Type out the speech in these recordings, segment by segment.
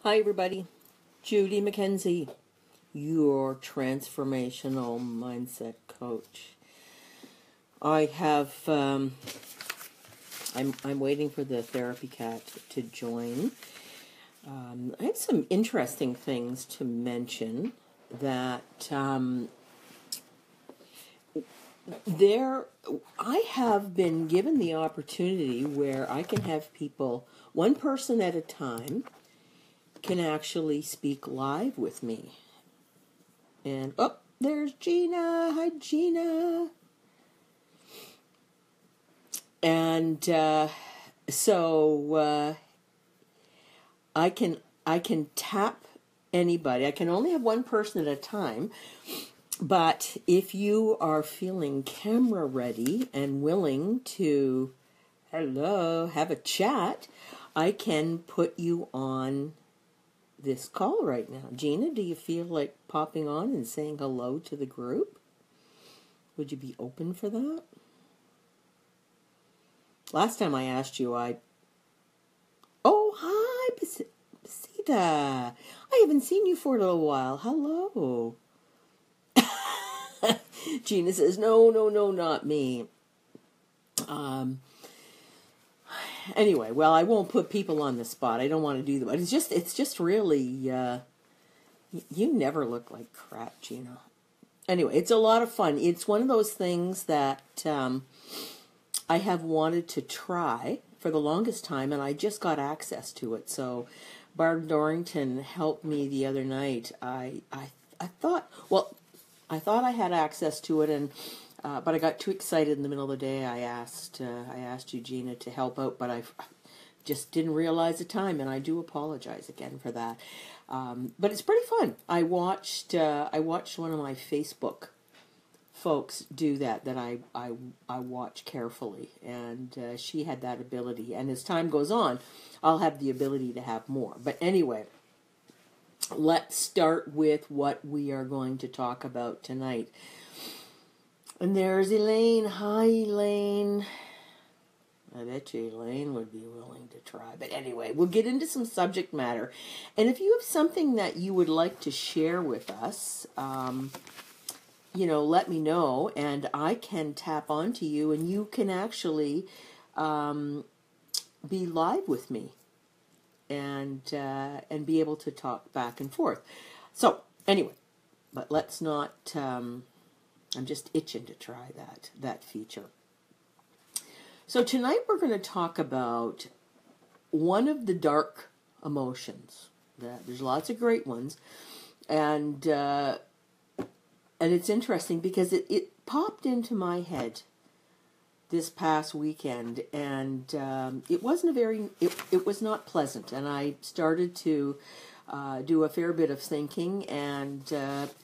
Hi, everybody. Judy McKenzie, your transformational mindset coach. I have, I'm waiting for the therapy cat to join. I have some interesting things to mention that I have been given the opportunity where I can have people, one person at a time, can actually speak live with me. And, oh, there's Gina. Hi, Gina. And so I can tap anybody. I can only have one person at a time. But if you are feeling camera ready and willing to, have a chat, I can put you on this call right now. Gina, do you feel like popping on and saying hello to the group? Would you be open for that? Last time I asked you, Oh, hi, Basita. I haven't seen you for a little while. Hello. Gina says, no, not me. Anyway, well, I won't put people on the spot. I don't want to do that. But it's just really, you never look like crap, Gina. Anyway, it's a lot of fun. It's one of those things that I have wanted to try for the longest time, and I just got access to it. So Barb Dorrington helped me the other night. I thought I had access to it, and but I got too excited in the middle of the day. I asked you, Gina, to help out, but I just didn't realize the time, and I do apologize again for that. But it's pretty fun. I watched one of my Facebook folks do that I watch carefully, and she had that ability. And as time goes on, I'll have the ability to have more. But anyway, let's start with what we are going to talk about tonight. And there's Elaine. Hi, Elaine. I bet you Elaine would be willing to try. But anyway, we'll get into some subject matter. And if you have something that you would like to share with us, let me know, and I can tap onto you, and you can actually be live with me and be able to talk back and forth. So anyway, but let's not. I'm just itching to try that feature. So tonight we're going to talk about one of the dark emotions. There's lots of great ones, and it's interesting because it popped into my head this past weekend, and it wasn't it was not pleasant, and I started to do a fair bit of thinking, and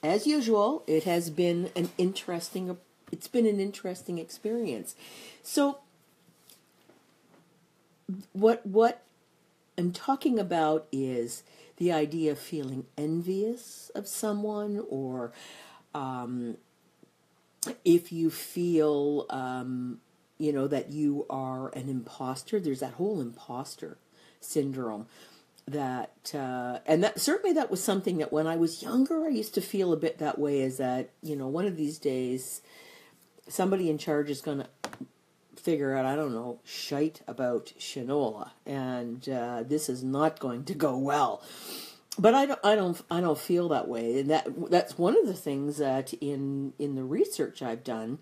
as usual, it has been an interesting experience. So what I'm talking about is the idea of feeling envious of someone, or if you feel that you are an imposter. There's that whole imposter syndrome that certainly that was something that when I was younger I used to feel a bit that way, is that one of these days somebody in charge is going to figure out, I don't know, shite about Shinola, and this is not going to go well. But I don't feel that way, and that's one of the things that in the research I've done,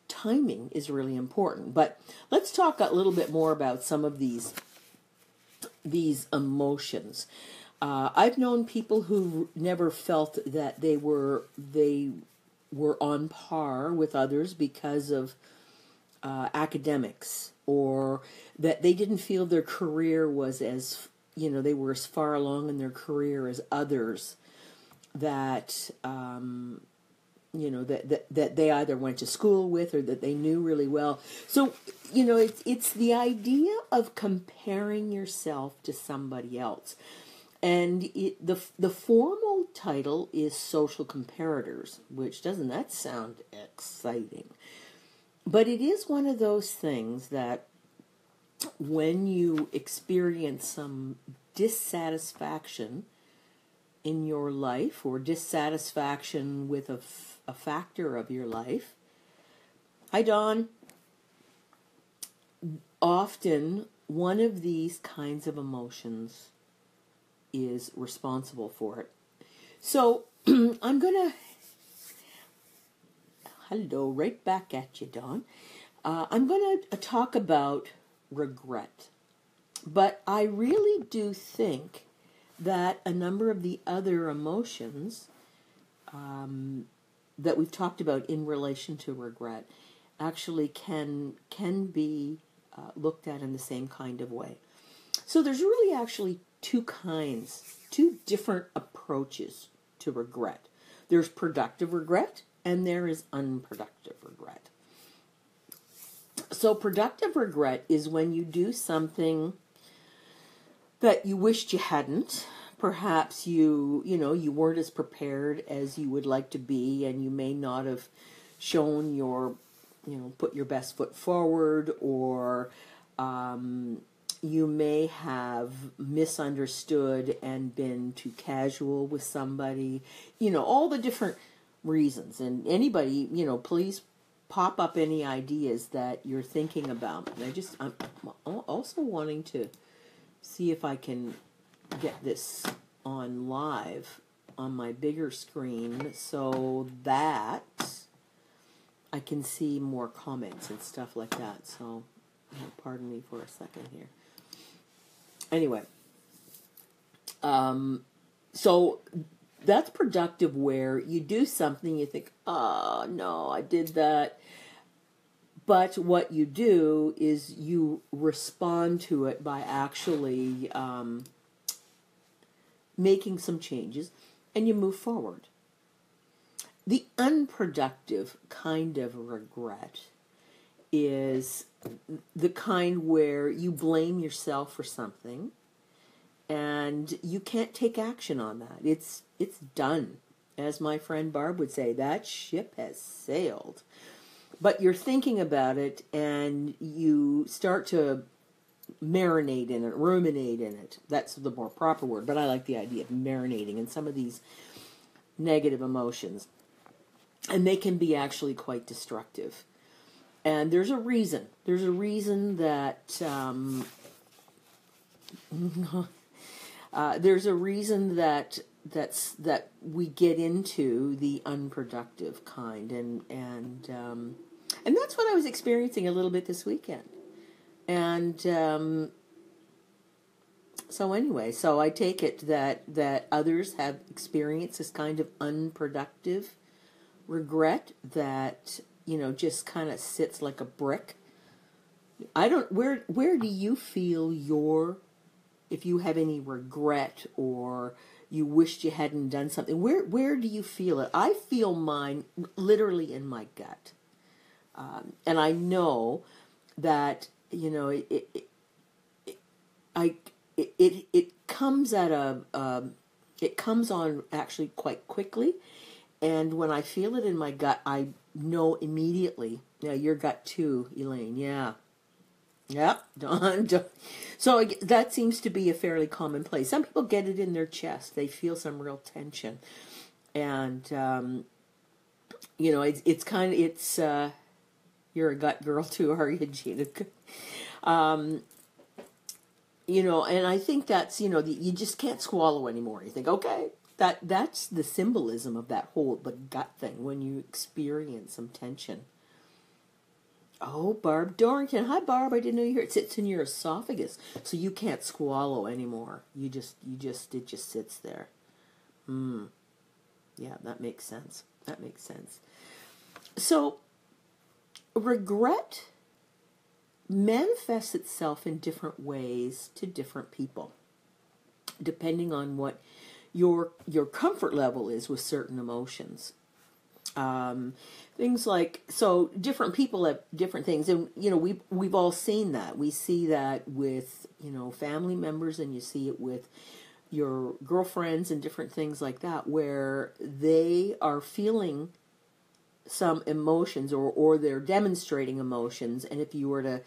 timing is really important. But let's talk a little bit more about some of these emotions. I've known people who never felt that they were on par with others because of academics, or that they didn't feel their career was as, they were as far along in their career as others, that that they either went to school with or that they knew really well. So, it's the idea of comparing yourself to somebody else. And the formal title is social comparators, which doesn't that sound exciting? But it is one of those things that when you experience some dissatisfaction in your life or dissatisfaction with a factor of your life. Hi, Dawn. Often, one of these kinds of emotions is responsible for it. So, I'm going to... Hello, right back at you, Dawn. I'm going to talk about regret. But I really do think that a number of the other emotions that we've talked about in relation to regret actually can be looked at in the same kind of way. So there's really actually two different approaches to regret. There's productive regret and there is unproductive regret. So productive regret is when you do something that you wished you hadn't. Perhaps you weren't as prepared as you would like to be, and you may not have shown put your best foot forward, or you may have misunderstood and been too casual with somebody. All the different reasons. And anybody, please pop up any ideas that you're thinking about. And I'm also wanting to see if I can get this on live on my bigger screen so that I can see more comments and stuff like that. So, pardon me for a second here. Anyway, so that's productive, where you do something, you think, oh, no, I did that. But what you do is you respond to it by actually making some changes, and you move forward. The unproductive kind of regret is the kind where you blame yourself for something and you can't take action on that. It's done. As my friend Barb would say, that ship has sailed. But you're thinking about it and you start to marinate in it, ruminate in it. That's the more proper word, but I like the idea of marinating in some of these negative emotions. And they can be actually quite destructive. And there's a reason. There's a reason that that we get into the unproductive kind, and that's what I was experiencing a little bit this weekend. And so anyway, so I take it that others have experienced this kind of unproductive regret that, just kind of sits like a brick. Where do you feel if you have any regret or you wished you hadn't done something, where do you feel it? I feel mine literally in my gut. And I know that, it comes it comes on actually quite quickly. And when I feel it in my gut, I know immediately. Yeah, your gut too, Elaine. Yeah. Yep. Dawn. So that seems to be a fairly commonplace. Some people get it in their chest. They feel some real tension. And, you're a gut girl too, are you, Gina? And I think that's, you just can't swallow anymore. You think, okay. That's the symbolism of that whole the gut thing, when you experience some tension. Oh, Barb Dorrington. Hi, Barb. I didn't know you heard it sits in your esophagus, so you can't swallow anymore. It just sits there. Yeah, that makes sense. So, regret manifests itself in different ways to different people, depending on what your comfort level is with certain emotions. Things like, so different people have different things, and we've all seen that. We see that with family members, and you see it with your girlfriends and different things like that, where they are feeling some emotions or they're demonstrating emotions, and if you were to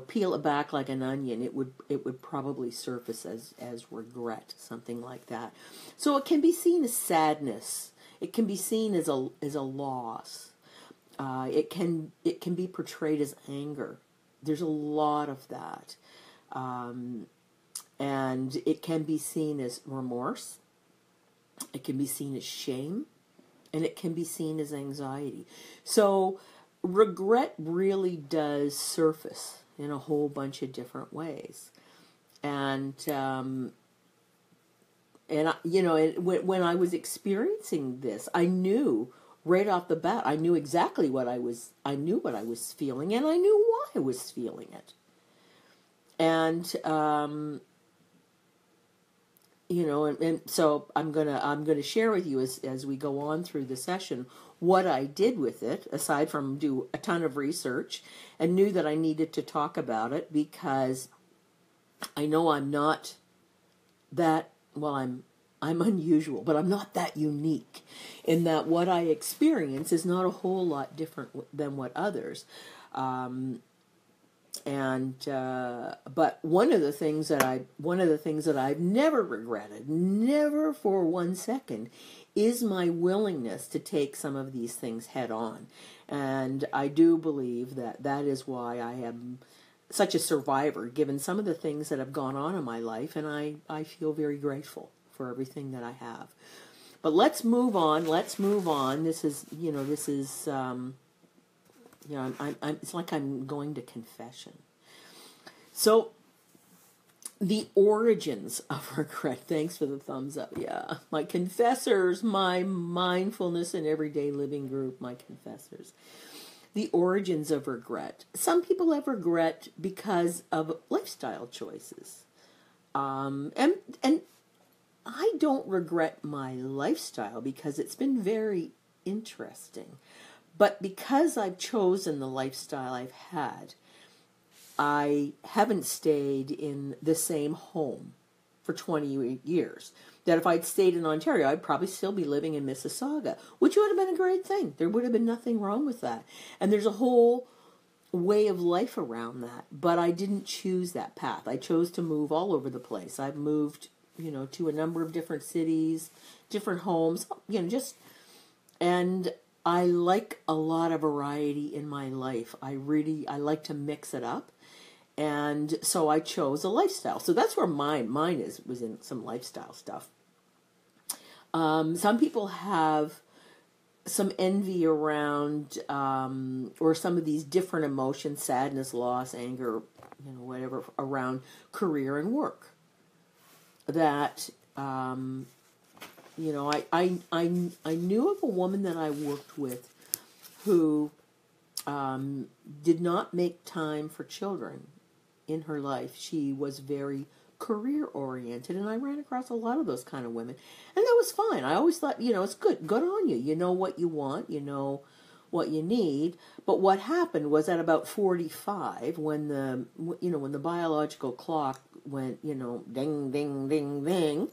peel it back like an onion, it would probably surface as regret, something like that. So it can be seen as sadness. It can be seen as a loss. It can be portrayed as anger. There's a lot of that, and it can be seen as remorse. It can be seen as shame, and it can be seen as anxiety. So regret really does surface in a whole bunch of different ways, and when I was experiencing this, I knew right off the bat. I knew exactly what I was. I knew what I was feeling, and I knew why I was feeling it. And and so I'm gonna share with you as we go on through the session what I did with it, aside from do a ton of research, and knew that I needed to talk about it because I know I'm not that, well, I'm unusual, but I'm not that unique in that what I experience is not a whole lot different than what others. But one of the things that I've never regretted, never for 1 second, is my willingness to take some of these things head on. And I do believe that is why I am such a survivor, given some of the things that have gone on in my life, and I feel very grateful for everything that I have. But let's move on. This is it's like I'm going to confession. So, the origins of regret. Thanks for the thumbs up. Yeah, my confessors, my mindfulness and everyday living group, my confessors. The origins of regret. Some people have regret because of lifestyle choices, and I don't regret my lifestyle because it's been very interesting. But because I've chosen the lifestyle I've had, I haven't stayed in the same home for 20 years. That if I'd stayed in Ontario, I'd probably still be living in Mississauga, which would have been a great thing. There would have been nothing wrong with that. And there's a whole way of life around that. But I didn't choose that path. I chose to move all over the place. I've moved, to a number of different cities, different homes, and I like a lot of variety in my life. I like to mix it up. And so I chose a lifestyle. So that's where mine was in some lifestyle stuff. Some people have some envy around, or some of these different emotions, sadness, loss, anger, whatever, around career and work. That, I knew of a woman that I worked with who did not make time for children in her life. She was very career-oriented, and I ran across a lot of those kind of women. And that was fine. I always thought, it's good on you. You know what you want, you know what you need. But what happened was at about 45, when the biological clock went, ding, ding, ding, ding,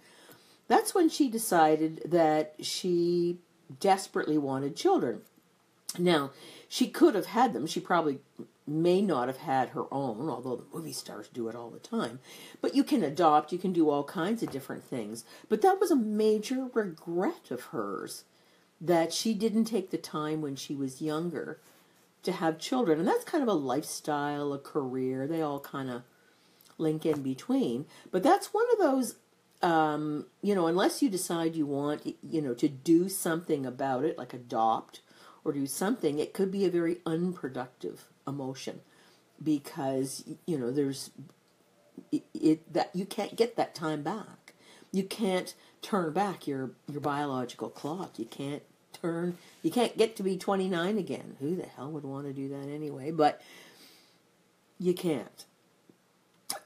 that's when she decided that she desperately wanted children. Now, she could have had them. She probably may not have had her own, although the movie stars do it all the time. But you can adopt, you can do all kinds of different things. But that was a major regret of hers, that she didn't take the time when she was younger to have children. And that's kind of a lifestyle, a career. They all kind of link in between. But that's one of those, unless you decide you want, to do something about it, like adopt or do something, it could be a very unproductive emotion, because there's that you can't get that time back. You can't turn back your biological clock. You can't get to be 29 again. Who the hell would want to do that anyway? But you can't.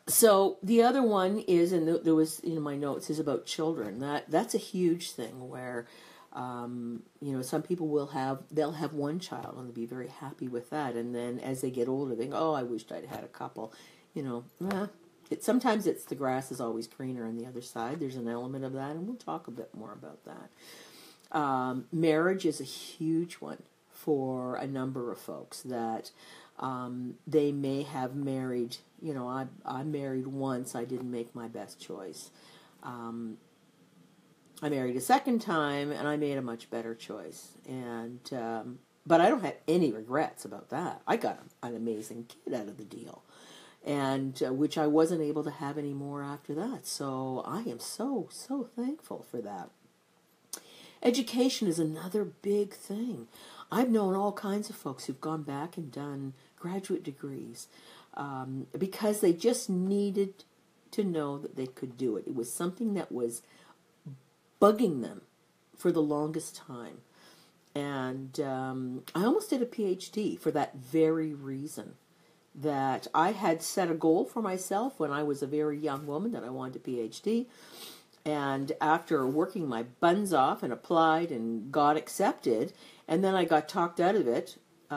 So the other one is, and there was my notes is about children. That's a huge thing where some people they'll have one child and they'll be very happy with that, and then as they get older, they go, oh, I wished I'd had a couple. Sometimes it's the grass is always greener on the other side. There's an element of that, and we'll talk a bit more about that. Marriage is a huge one for a number of folks that They may have married, I married once, I didn't make my best choice. I married a second time, and I made a much better choice. And but I don't have any regrets about that. I got an amazing kid out of the deal, and which I wasn't able to have anymore after that. So I am so thankful for that. Education is another big thing. I've known all kinds of folks who've gone back and done graduate degrees because they just needed to know that they could do it. It was something that was bugging them for the longest time. And I almost did a PhD for that very reason, that I had set a goal for myself when I was a very young woman that I wanted a PhD. And after working my buns off and applied and got accepted, and then I got talked out of it by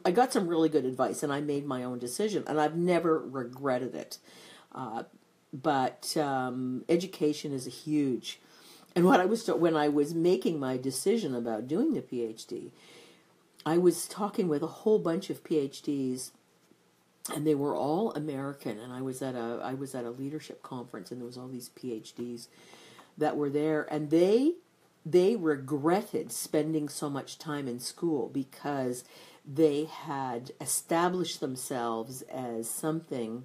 I got some really good advice, and I made my own decision, and I've never regretted it. But education is a huge, and when I was making my decision about doing the PhD, I was talking with a whole bunch of PhDs, and they were all American. And I was at a leadership conference, and there was all these PhDs that were there, and they regretted spending so much time in school because they had established themselves as something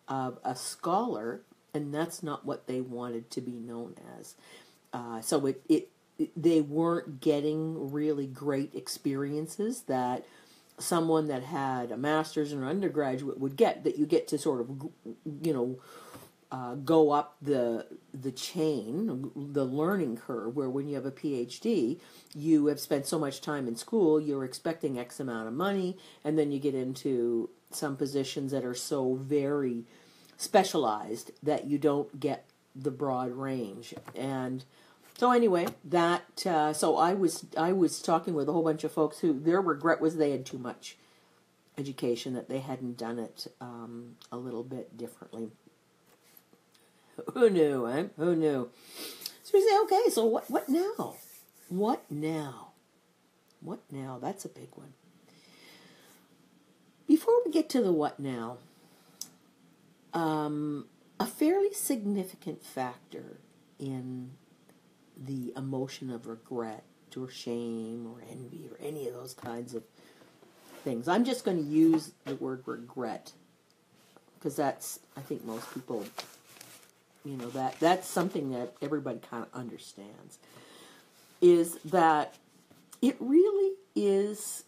of a scholar, and that's not what they wanted to be known as. So they weren't getting really great experiences that someone that had a master's and an undergraduate would get, that you get to sort of, go up the chain, the learning curve, where when you have a PhD, you have spent so much time in school, you're expecting X amount of money, and then you get into some positions that are so very specialized that you don't get the broad range. And so anyway, so I was talking with a whole bunch of folks who their regret was they had too much education, that they hadn't done it a little bit differently. Who knew, eh? Who knew? So we say, okay, so what now? What now? What now? That's a big one. Before we get to the what now, a fairly significant factor in the emotion of regret or shame or envy or any of those kinds of things. I'm just going to use the word regret because that's, I think most people, that's something that everybody kind of understands, is that it really is,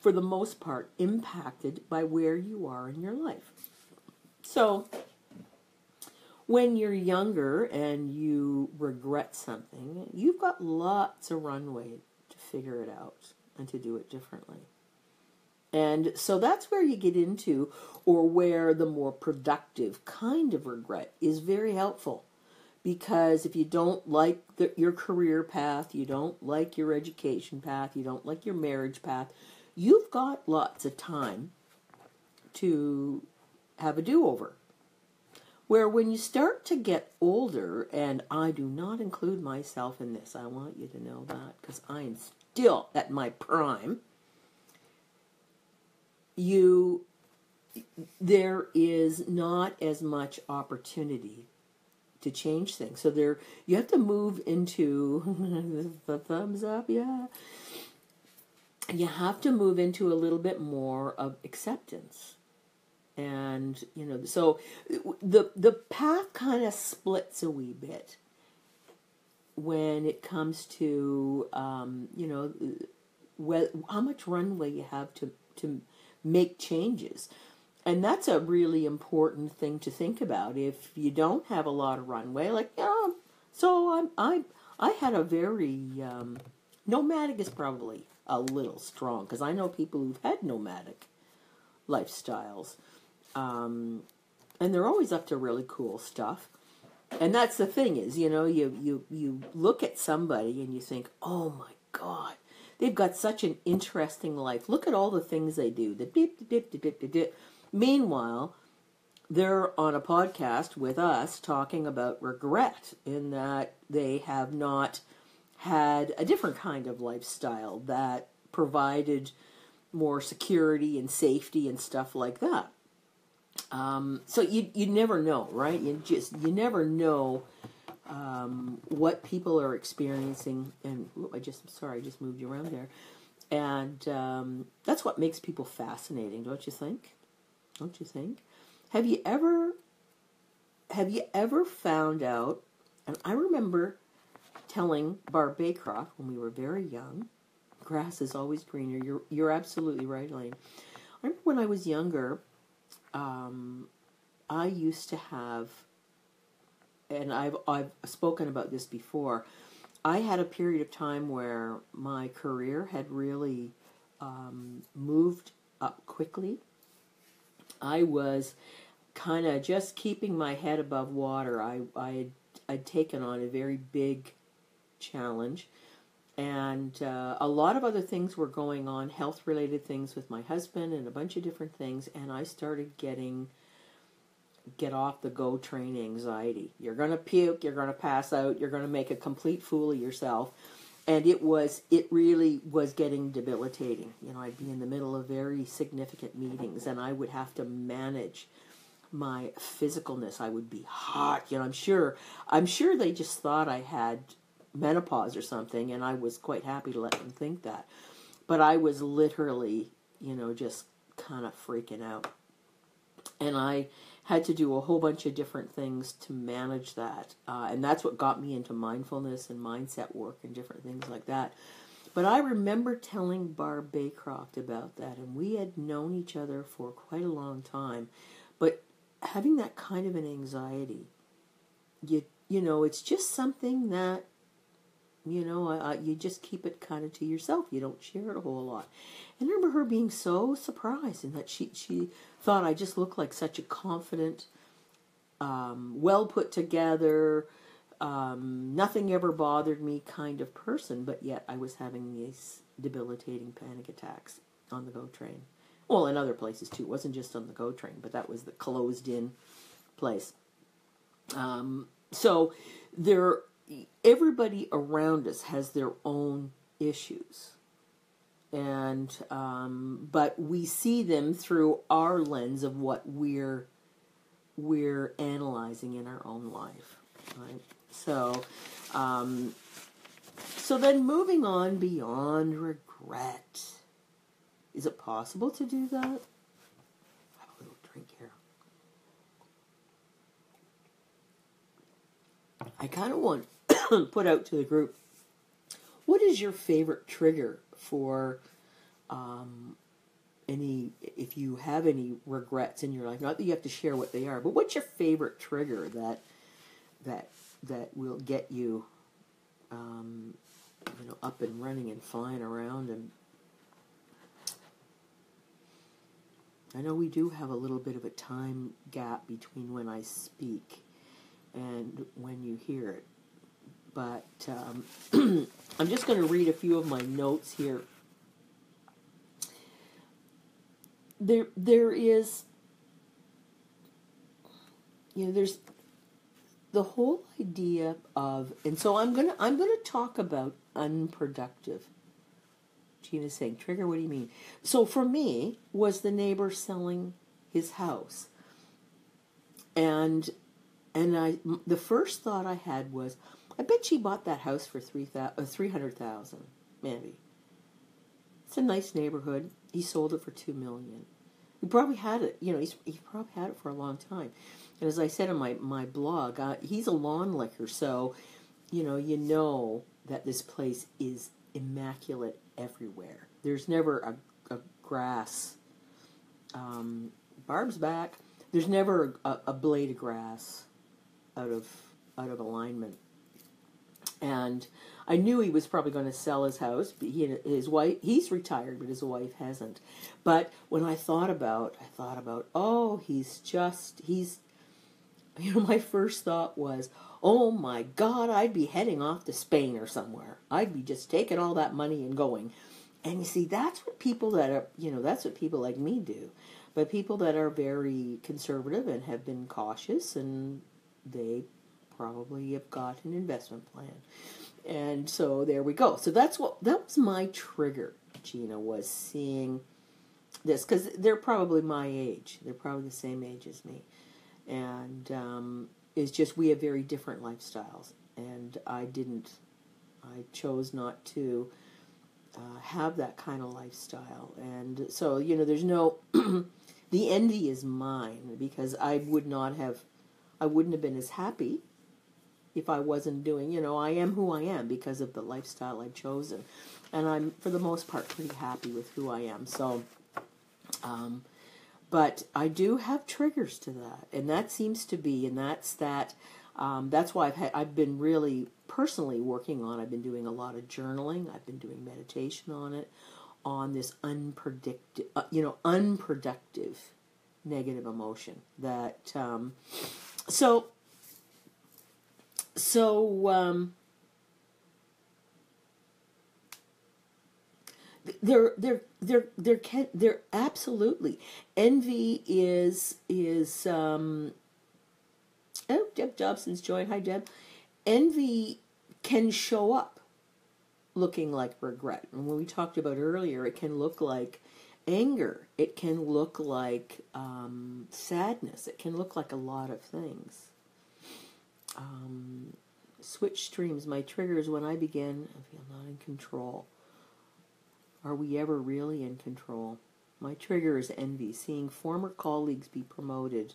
for the most part, impacted by where you are in your life. So when you're younger and you regret something, you've got lots of runway to figure it out and to do it differently. And so that's where you get into, or where the more productive kind of regret is very helpful. Because if you don't like your career path, you don't like your education path, you don't like your marriage path, you've got lots of time to have a do-over. Where when you start to get older, and I do not include myself in this, I want you to know that, because I am still at my prime, there is not as much opportunity to change things. So you have to move into the thumbs up, yeah. You have to move into a little bit more of acceptance. And, so the path kind of splits a wee bit when it comes to, how much runway you have to make changes. And that's a really important thing to think about. If you don't have a lot of runway, so I had a very, nomadic is probably a little strong, because I know people who've had nomadic lifestyles. And they're always up to really cool stuff. And that's the thing is, you look at somebody and you think, oh my God, they've got such an interesting life. Look at all the things they do. The dip, dip, dip, dip, dip, dip. Meanwhile, they're on a podcast with us talking about regret, in that they have not had a different kind of lifestyle that provided more security and safety and stuff like that. So you never know, right? You never know what people are experiencing. And I just moved you around there. And that's what makes people fascinating, don't you think? Don't you think? Have you ever found out? And I remember telling Barb Baycroft when we were very young, grass is always greener. You're absolutely right, Elaine. I remember when I was younger, I used to have, and I've spoken about this before, I had a period of time where my career had really moved up quickly. I was kind of just keeping my head above water. I'd taken on a very big challenge, and a lot of other things were going on, health-related things with my husband and a bunch of different things, and I started get off the go train anxiety. You're going to puke, you're going to pass out, you're going to make a complete fool of yourself. And it really was getting debilitating. You know, I'd be in the middle of very significant meetings and I would have to manage my physicalness. I would be hot. You know, I'm sure they just thought I had menopause or something, and I was quite happy to let them think that. But I was literally, just kind of freaking out. And I had to do a whole bunch of different things to manage that. And that's what got me into mindfulness and mindset work and different things like that. But I remember telling Barb Baycroft about that, and we had known each other for quite a long time. But having that kind of an anxiety, it's just something that, you just keep it kind of to yourself. You don't share it a whole lot. And I remember her being so surprised in that she thought I just looked like such a confident, well put together, nothing ever bothered me kind of person, but yet I was having these debilitating panic attacks on the GO train. Well, in other places too. It wasn't just on the GO train, but that was the closed-in place. So everybody around us has their own issues. And but we see them through our lens of what we're analyzing in our own life, right? So then moving on beyond regret, is it possible to do that? Have a little drink here. I kind of want to put out to the group, what is your favorite trigger for if you have any regrets in your life? Not that you have to share what they are, but what's your favorite trigger that will get you up and running and flying around? And I know we do have a little bit of a time gap between when I speak and when you hear it, but I'm just going to read a few of my notes here. There is, there's the whole idea of, and so I'm gonna talk about unproductive. Gina's saying, trigger, what do you mean? So for me, was the neighbor selling his house, and the first thought I had was, I bet she bought that house for $300,000, maybe. It's a nice neighborhood. He sold it for $2 million. He probably had it. He probably had it for a long time. And as I said in my blog, he's a lawn licker, so you know that this place is immaculate everywhere. There's never a grass. Barb's back. There's never a blade of grass out of alignment. And I knew he was probably going to sell his house. His wife, he's retired, but his wife hasn't. But when I thought about, my first thought was, oh my God, I'd be heading off to Spain or somewhere. I'd be just taking all that money and going. And you see, that's what people that's what people like me do. But people that are very conservative and have been cautious, and they probably have got an investment plan. And so there we go. So that was my trigger, Gina, was seeing this, because they're probably my age. They're probably the same age as me. And it's just we have very different lifestyles. And I chose not to have that kind of lifestyle. And so, there's no, the envy is mine, because I wouldn't have been as happy if I wasn't doing, I am who I am because of the lifestyle I've chosen. And I'm, for the most part, pretty happy with who I am. So, but I do have triggers to that. And that seems to be, and that's why I've been really personally working on, I've been doing a lot of journaling. I've been doing meditation on this unproductive negative emotion that, they're absolutely, envy is Deb Dobson's joined. Hi, Deb. Envy can show up looking like regret. And when we talked about earlier, it can look like anger. It can look like sadness. It can look like a lot of things. Switch streams. My triggers when I begin, I feel not in control. Are we ever really in control? My trigger is envy, seeing former colleagues be promoted.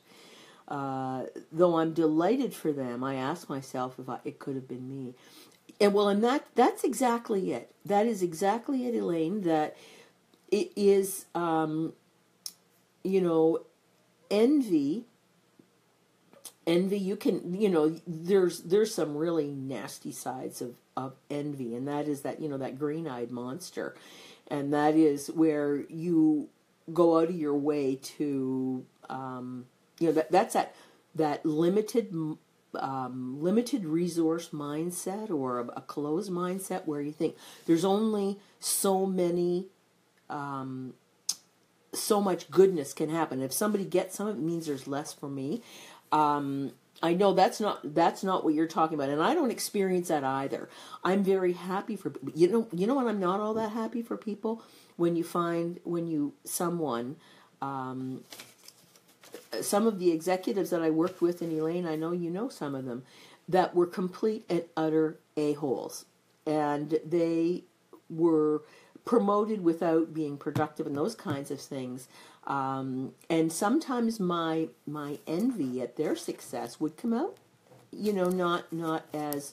Though I'm delighted for them, I ask myself if it could have been me. And that's exactly it. That is exactly it, Elaine, that it is, envy, you can, there's some really nasty sides of envy, and that is that green-eyed monster. And that is where you go out of your way to, that's that limited resource mindset, or a closed mindset, where you think there's only so much goodness can happen. If somebody gets some, it means there's less for me. I know that's not what you're talking about, and I don't experience that either. I'm very happy for when I'm not all that happy for people, someone, some of the executives that I worked with, and Elaine, I know you know some of them, that were complete and utter a-holes, and they were promoted without being productive and those kinds of things. And sometimes my envy at their success would come out, not as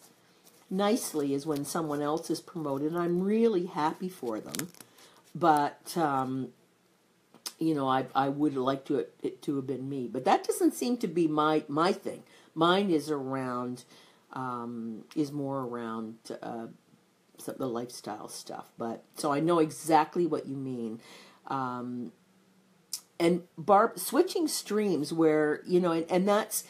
nicely as when someone else is promoted. And I'm really happy for them, but I would like it to have been me. But that doesn't seem to be my thing. Mine is more around the lifestyle stuff. But so I know exactly what you mean. And Barb, switching streams where, and that's,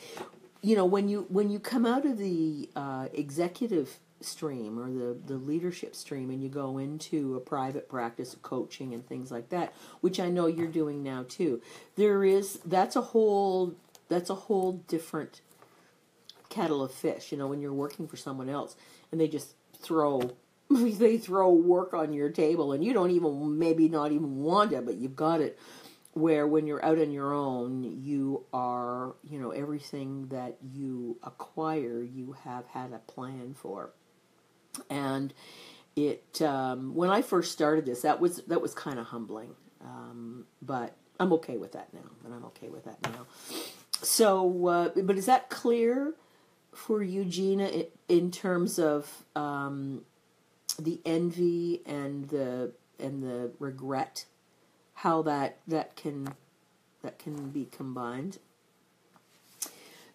when you come out of the executive stream or the leadership stream, and you go into a private practice of coaching and things like that, which I know you're doing now too, that's a whole different kettle of fish, when you're working for someone else and they just throw work on your table, and you don't maybe not even want it, but you've got it. Where when you're out on your own, you are, everything that you acquire, you have had a plan for. And it, when I first started this, that was kind of humbling. But I'm okay with that now. So, but is that clear for you, Gina, in terms of the envy and the regret? How that can be combined.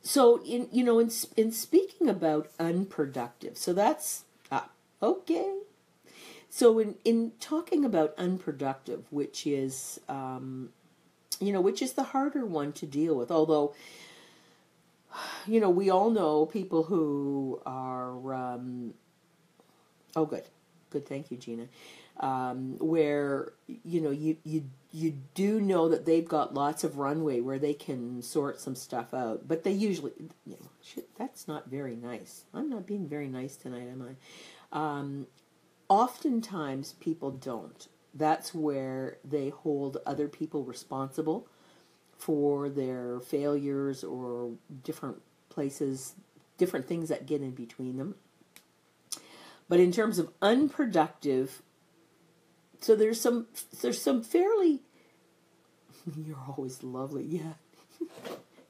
So in speaking about unproductive, so that's okay. So in talking about unproductive, which is the harder one to deal with, although we all know people who are good, thank you, Gina. Where you do know that they've got lots of runway where they can sort some stuff out, but they usually, that's not very nice. I'm not being very nice tonight, am Oftentimes people don't. That's where they hold other people responsible for their failures or different places, different things that get in between them. But in terms of unproductive, so there's some fairly, you're always lovely, yeah.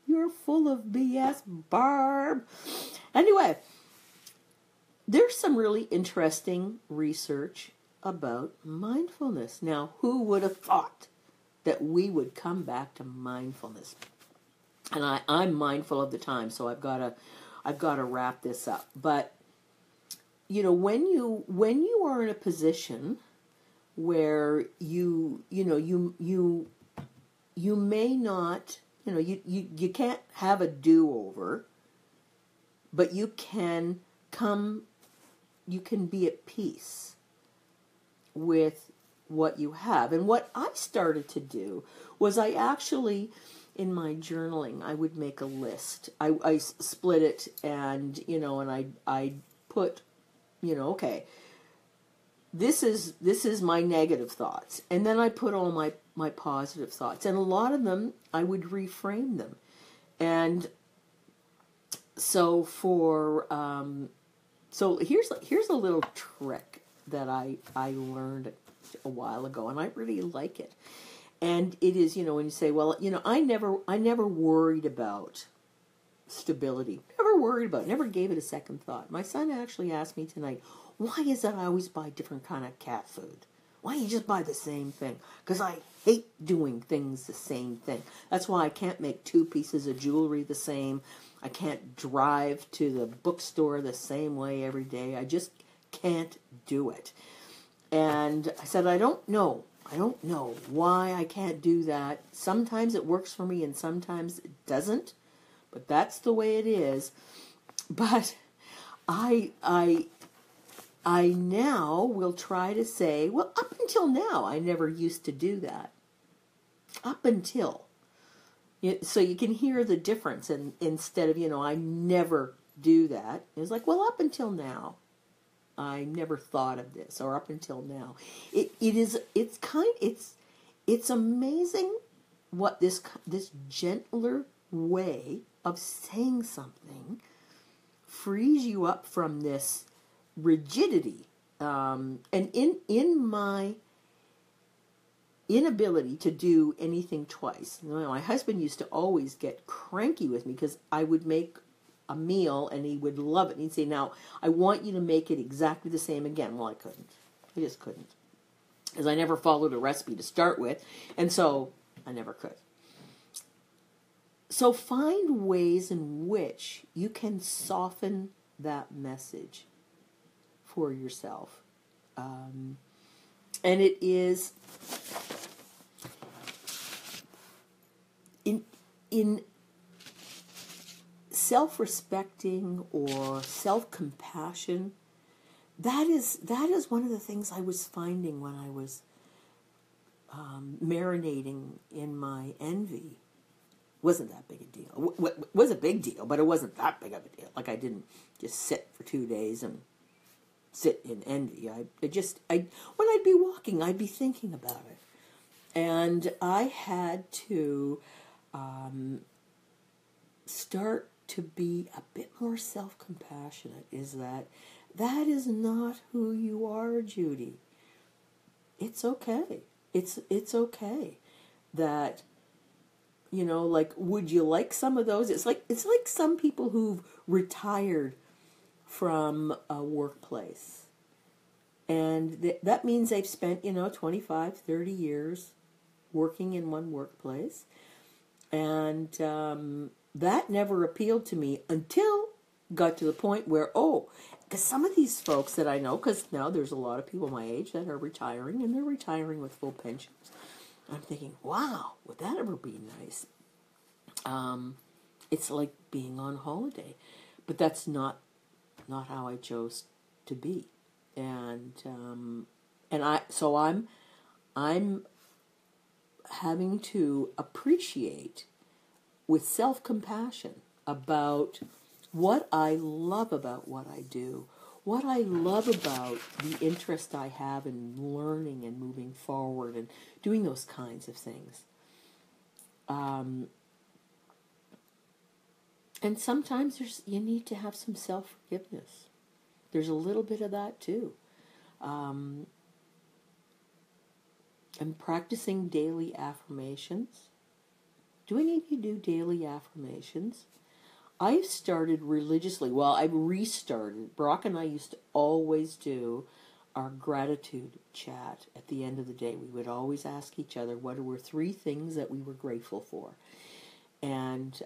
You're full of BS, Barb. Anyway, there's some really interesting research about mindfulness. Now, who would have thought that we would come back to mindfulness? And I'm mindful of the time, so I've got to wrap this up. But when you are in a position where you may not, you can't have a do-over, but you can be at peace with what you have. And what I started to do was I actually, in my journaling, I would make a list. I split it and I put, okay, this is my negative thoughts. And then I put all my positive thoughts. And a lot of them, I would reframe them. And so so here's a little trick that I learned a while ago, and I really like it. And it is, when you say, well, I never worried about stability. Never gave it a second thought. My son actually asked me tonight, why is that I always buy different kind of cat food? Why don't you just buy the same thing? Because I hate doing things the same thing. That's why I can't make 2 pieces of jewelry the same. I can't drive to the bookstore the same way every day. I just can't do it. And I said, I don't know why I can't do that. Sometimes it works for me and sometimes it doesn't. But that's the way it is. But I now will try to say, well, up until now, I never used to do that. Up until. So you can hear the difference. And instead of, I never do that. It's like, well, up until now, I never thought of this. Or up until now. It's amazing what this gentler way of saying something frees you up from this rigidity. And in my inability to do anything twice, my husband used to always get cranky with me because I would make a meal and he would love it. And he'd say, now, I want you to make it exactly the same again. Well, I couldn't. I just couldn't. Because I never followed a recipe to start with. And so I never could. So find ways in which you can soften that message for yourself. And it is in self-respecting or self-compassion. That is one of the things I was finding when I was marinating in my envy. Wasn't that big a deal. It was a big deal, but it wasn't that big of a deal. Like I didn't just sit for 2 days and sit in envy. When I'd be walking, I'd be thinking about it. And I had to start to be a bit more self-compassionate. That is not who you are, Judy. It's okay. It's okay that, like, would you like some of those? It's like some people who've retired from a workplace. And that means they've spent, 25, 30 years working in one workplace. And that never appealed to me until got to the point where, because some of these folks that I know, because now there's a lot of people my age that are retiring, and they're retiring with full pensions. I'm thinking, wow, would that ever be nice? It's like being on holiday. But that's not how I chose to be. And I'm having to appreciate with self-compassion about what I love about what I do, what I love about the interest I have in learning and moving forward and doing those kinds of things. And sometimes you need to have some self-forgiveness. There's a little bit of that too. And practicing daily affirmations. Do any of you do daily affirmations? I've started religiously. Well, I've restarted. Brock and I used to always do our gratitude chat at the end of the day. We would always ask each other what were 3 things that we were grateful for. And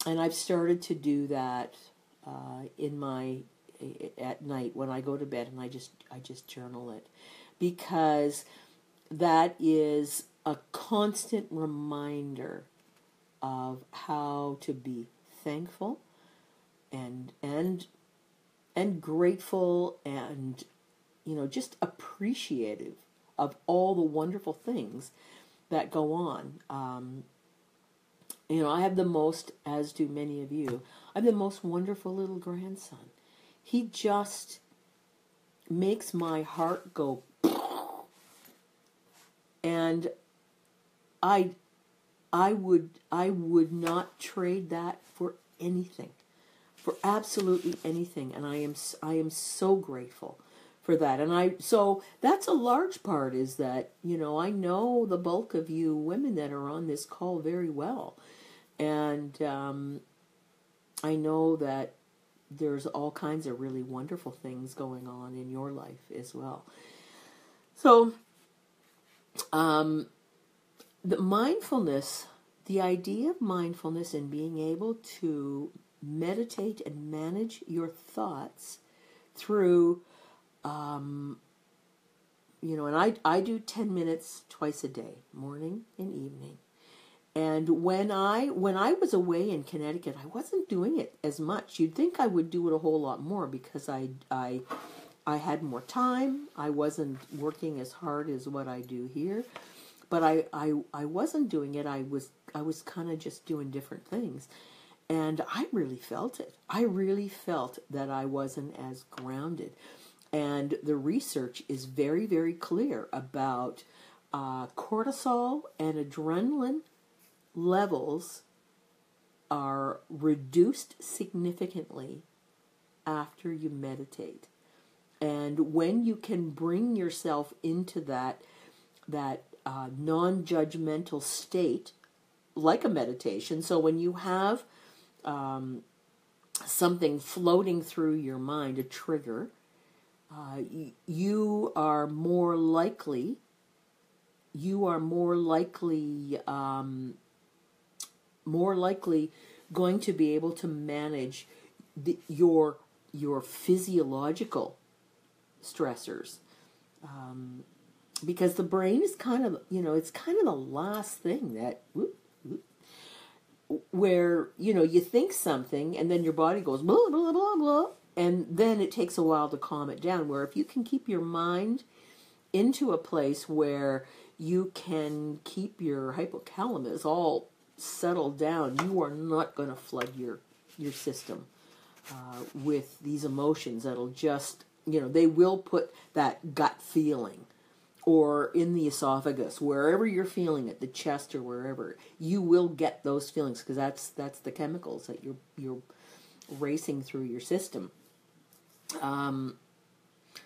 I've started to do that at night when I go to bed, and I just journal it, because that is a constant reminder of how to be thankful and grateful and just appreciative of all the wonderful things that go on. I have the most, as do many of you, I have the most wonderful little grandson. He just makes my heart go, and I would not trade that for anything, for absolutely anything. And I am so grateful for that. And so that's a large part, is that, I know the bulk of you women that are on this call very well. And I know that there's all kinds of really wonderful things going on in your life as well. So, the mindfulness, the idea of mindfulness and being able to meditate and manage your thoughts through, and I do 10 minutes twice a day, morning and evening. And when I was away in Connecticut, I wasn't doing it as much. You'd think I would do it a whole lot more, because I had more time. I wasn't working as hard as what I do here. But I wasn't doing it. I was kind of just doing different things. And I really felt it. I really felt that I wasn't as grounded. And the research is very, very clear about cortisol and adrenaline levels are reduced significantly after you meditate. And when you can bring yourself into that non-judgmental state, like a meditation. So when you have something floating through your mind, a trigger, you are more likely going to be able to manage your physiological stressors. Because the brain is kind of, it's kind of the last thing that, where, you think something and then your body goes blah, blah, blah, blah, and then it takes a while to calm it down. Where if you can keep your mind into a place where you can keep your hypothalamus all settled down, you are not going to flood your system with these emotions that'll just, they will put that gut feeling, or in the esophagus, wherever you're feeling it, the chest or wherever, you will get those feelings, because that's the chemicals that you're racing through your system.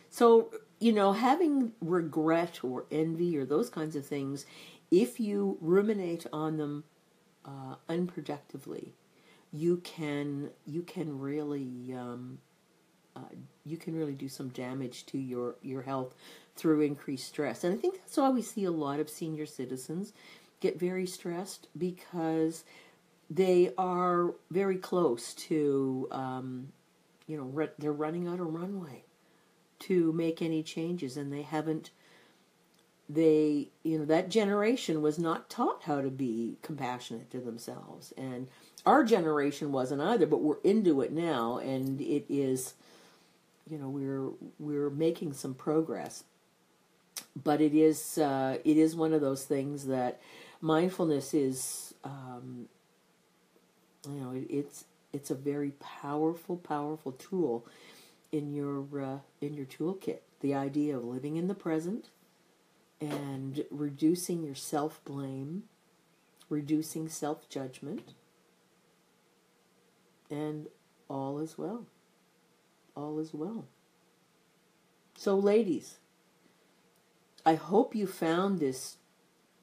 So, having regret or envy or those kinds of things, if you ruminate on them unproductively, you can really do some damage to your health through increased stress. And I think that's why we see a lot of senior citizens get very stressed, because they are very close to, they're running out of runway to make any changes, and that generation was not taught how to be compassionate to themselves. And our generation wasn't either, but we're into it now, and it is, we're making some progress. But it is one of those things that mindfulness is, it's a very powerful tool in your toolkit. The idea of living in the present and reducing your self-blame, reducing self-judgment, and all is well. All is well. So, ladies, I hope you found this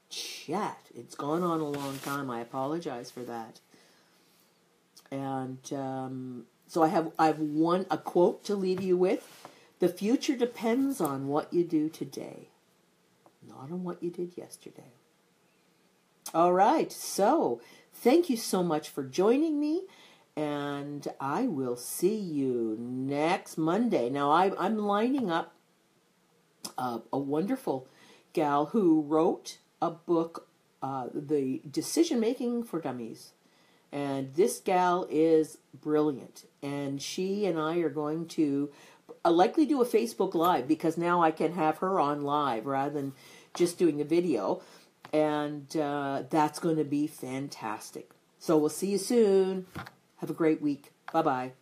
chat. It's gone on a long time. I apologize for that. And so I have a quote to leave you with. The future depends on what you do today, not on what you did yesterday. All right. So thank you so much for joining me. And I will see you next Monday. Now, I'm lining up a wonderful gal who wrote a book, The Decision Making for Dummies. And this gal is brilliant. And she and I are going to likely do a Facebook Live, because now I can have her on live rather than just doing a video. And that's going to be fantastic. So we'll see you soon. Have a great week. Bye-bye.